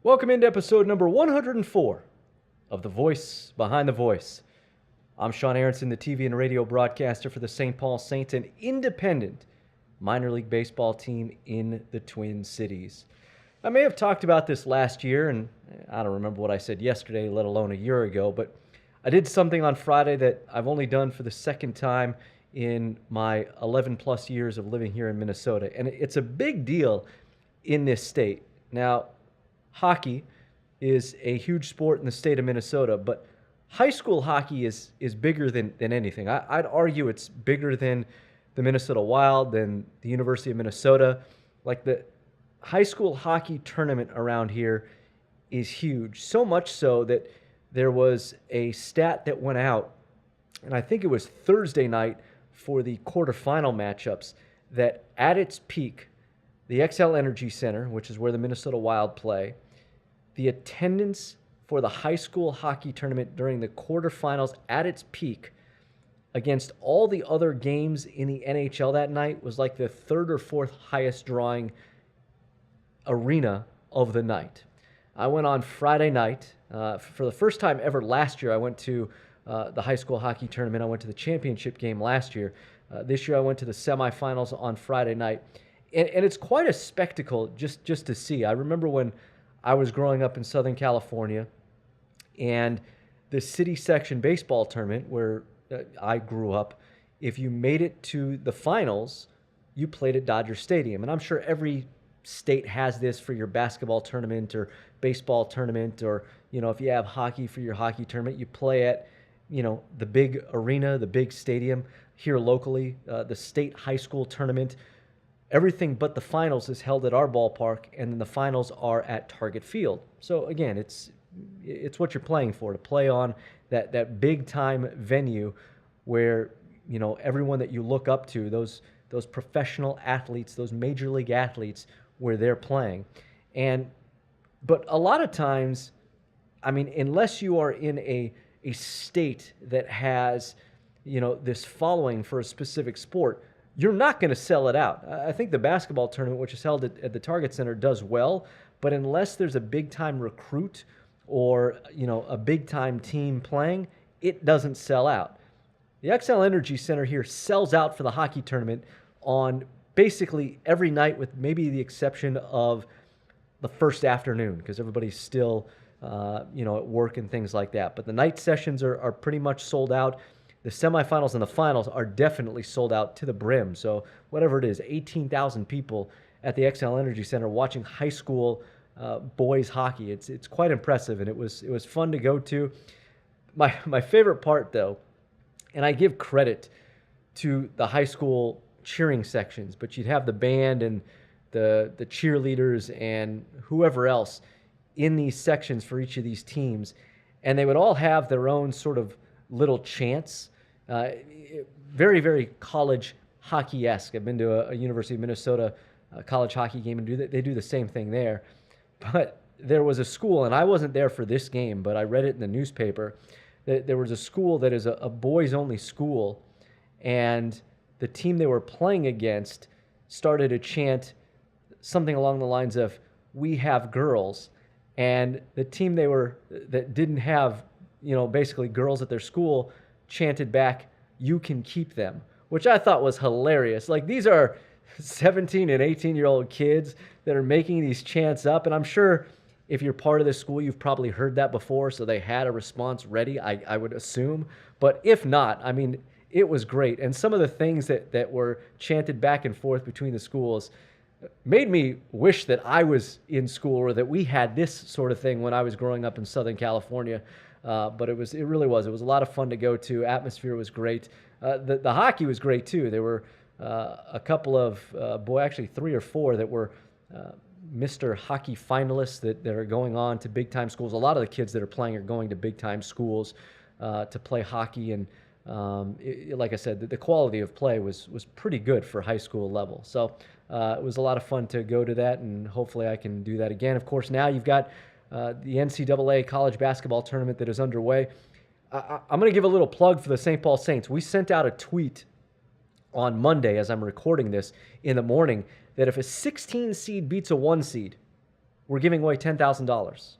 Welcome into episode number 104 of The Voice Behind the Voice. I'm Sean Aronson, the TV and radio broadcaster for the St. Paul Saints, an independent minor league baseball team in the Twin Cities. I may have talked about this last year, and I don't remember what I said yesterday, let alone a year ago, but I did something on Friday that I've only done for the second time in my 11 plus years of living here in Minnesota, and it's a big deal in this state. Now, hockey is a huge sport in the state of Minnesota, but high school hockey is bigger than anything. I'd argue it's bigger than the Minnesota Wild, than the University of Minnesota. Like, the high school hockey tournament around here is huge, so much so that there was a stat that went out, and I think it was Thursday night for the quarterfinal matchups, that at its peak, the XL Energy Center, which is where the Minnesota Wild play, the attendance for the high school hockey tournament during the quarterfinals at its peak against all the other games in the NHL that night was like the third or fourth highest drawing arena of the night. I went on Friday night. For the first time ever last year, I went to the high school hockey tournament. I went to the championship game last year. This year I went to the semifinals on Friday night. And it's quite a spectacle just to see. I remember when I was growing up in Southern California, and the city section baseball tournament where I grew up, if you made it to the finals, you played at Dodger Stadium. And I'm sure every state has this for your basketball tournament or baseball tournament, or, if you have hockey for your hockey tournament, you play at, the big arena, the big stadium. Here locally, the state high school tournament, everything but the finals is held at our ballpark, and then the finals are at Target Field. So again, it's what you're playing for, to play on that big time venue where, everyone that you look up to, those professional athletes, those major league athletes, where they're playing. But a lot of times, unless you are in a state that has, this following for a specific sport, you're not going to sell it out. I think the basketball tournament, which is held at the Target Center, does well, but unless there's a big-time recruit or, a big-time team playing, it doesn't sell out. The XL Energy Center here sells out for the hockey tournament on basically every night, with maybe the exception of the first afternoon, because everybody's still, at work and things like that. But the night sessions are pretty much sold out. The semifinals and the finals are definitely sold out to the brim. So whatever it is, 18,000 people at the XL Energy Center watching high school boys hockey. It's quite impressive, and it was fun to go to. My favorite part, though, and I give credit to the high school cheering sections, but you'd have the band and the cheerleaders and whoever else in these sections for each of these teams, and they would all have their own sort of little chants, very, very college hockey-esque. I've been to a University of Minnesota college hockey game, and they do the same thing there. But there was a school, and I wasn't there for this game, but I read it in the newspaper, that there was a school that is a boys-only school, and the team they were playing against started a chant something along the lines of, "We have girls," and the team that didn't have, basically girls at their school, chanted back, "You can keep them," which I thought was hilarious. Like, these are 17 and 18-year-old kids that are making these chants up, and I'm sure if you're part of this school, you've probably heard that before, so they had a response ready, I would assume. But if not, it was great. And some of the things that were chanted back and forth between the schools made me wish that I was in school, or that we had this sort of thing when I was growing up in Southern California. But it really was. It was a lot of fun to go to. Atmosphere was great. The hockey was great too. There were a couple of, actually 3 or 4 that were Mr. Hockey finalists that are going on to big-time schools. A lot of the kids that are playing are going to big-time schools to play hockey. And like I said, the quality of play was pretty good for high school level. So it was a lot of fun to go to that, and hopefully I can do that again. Of course, now you've got the NCAA college basketball tournament that is underway. I'm going to give a little plug for the St. Paul Saints. We sent out a tweet on Monday, as I'm recording this in the morning, that if a 16 seed beats a 1 seed, we're giving away $10,000.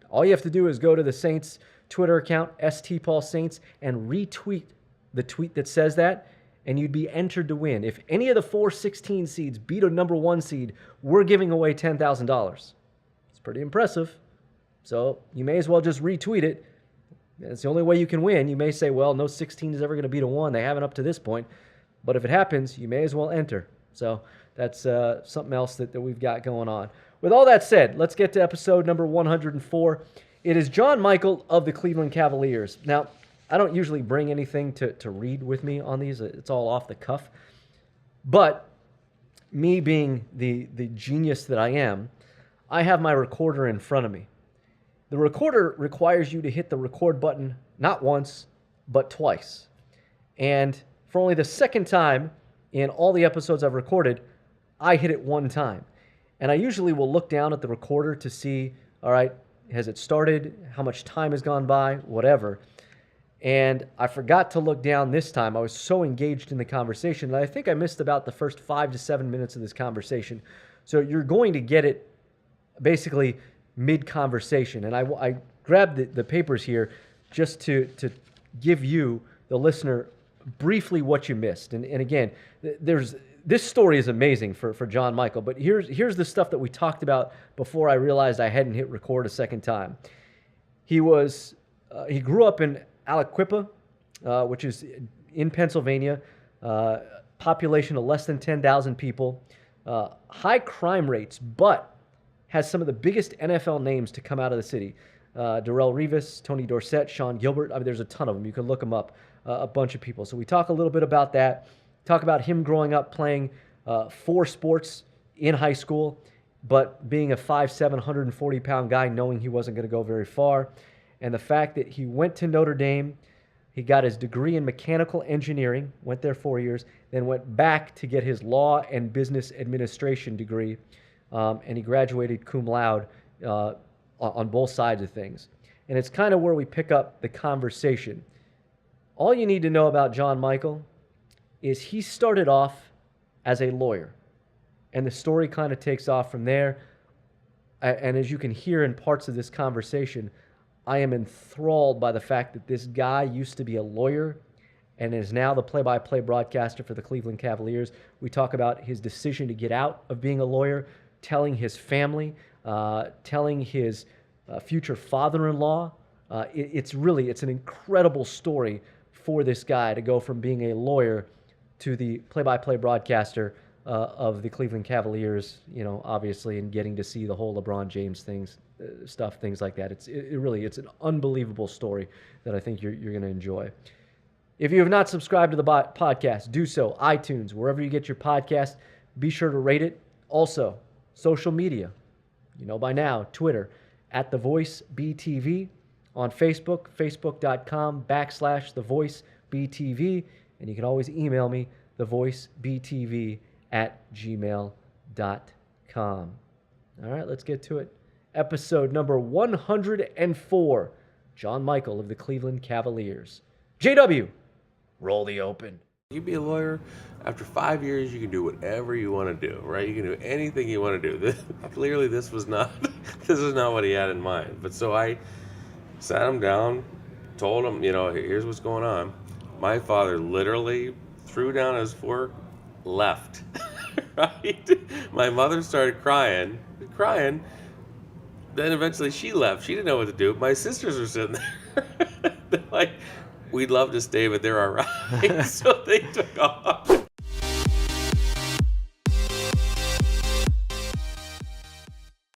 All you have to do is go to the Saints Twitter account, STPaulSaints, and retweet the tweet that says that, and you'd be entered to win. If any of the 4 16 seeds beat a number 1 seed, we're giving away $10,000. It's pretty impressive. So you may as well just retweet it. It's the only way you can win. You may say, well, no 16 is ever going to beat a 1. They haven't up to this point. But if it happens, you may as well enter. So that's something else that we've got going on. With all that said, let's get to episode number 104. It is John Michael of the Cleveland Cavaliers. Now, I don't usually bring anything to read with me on these. It's all off the cuff. But me being the genius that I am, I have my recorder in front of me. The recorder requires you to hit the record button not once, but twice. And for only the second time in all the episodes I've recorded, I hit it one time. And I usually will look down at the recorder to see, all right, has it started? How much time has gone by? Whatever. And I forgot to look down this time. I was so engaged in the conversation that I think I missed about the first 5 to 7 minutes of this conversation. So you're going to get it basically mid-conversation. And I grabbed the papers here just to give you, the listener, briefly what you missed. And again, this story is amazing for John Michael, but here's the stuff that we talked about before I realized I hadn't hit record a second time. He grew up in Aliquippa, which is in Pennsylvania, population of less than 10,000 people, high crime rates, but has some of the biggest NFL names to come out of the city. Darrelle Revis, Tony Dorsett, Sean Gilbert. I mean, there's a ton of them. You can look them up, a bunch of people. So we talk a little bit about that. Talk about him growing up playing 4 sports in high school, but being a 5'7", 140-pound guy, knowing he wasn't going to go very far. And the fact that he went to Notre Dame, he got his degree in mechanical engineering, went there 4 years, then went back to get his law and business administration degree, and he graduated cum laude on both sides of things. And it's kind of where we pick up the conversation. All you need to know about John Michael is he started off as a lawyer, and the story kind of takes off from there. And as you can hear in parts of this conversation, I am enthralled by the fact that this guy used to be a lawyer and is now the play-by-play broadcaster for the Cleveland Cavaliers. We talk about his decision to get out of being a lawyer, telling his family, telling his future father-in-law. It's an incredible story for this guy to go from being a lawyer to the play-by-play broadcaster of the Cleveland Cavaliers, obviously, and getting to see the whole LeBron James things like that. It's an unbelievable story that I think you're going to enjoy. If you have not subscribed to the podcast, do so. iTunes, wherever you get your podcast, be sure to rate it. Also, social media, by now, Twitter, @TheVoiceBTV, on Facebook, facebook.com/TheVoiceBTV, and you can always email me, thevoicebtv@gmail.com. All right, let's get to it. Episode number 104, John Michael of the Cleveland Cavaliers. JW, roll the open. You be a lawyer, after 5 years, you can do whatever you want to do, right? You can do anything you want to do. Clearly, this was not what he had in mind. But so I sat him down, told him, here's what's going on. My father literally threw down his fork, left, right? My mother started crying. Then eventually she left. She didn't know what to do. My sisters were sitting there. They're like, we'd love to stay, but they're all right. So they took off.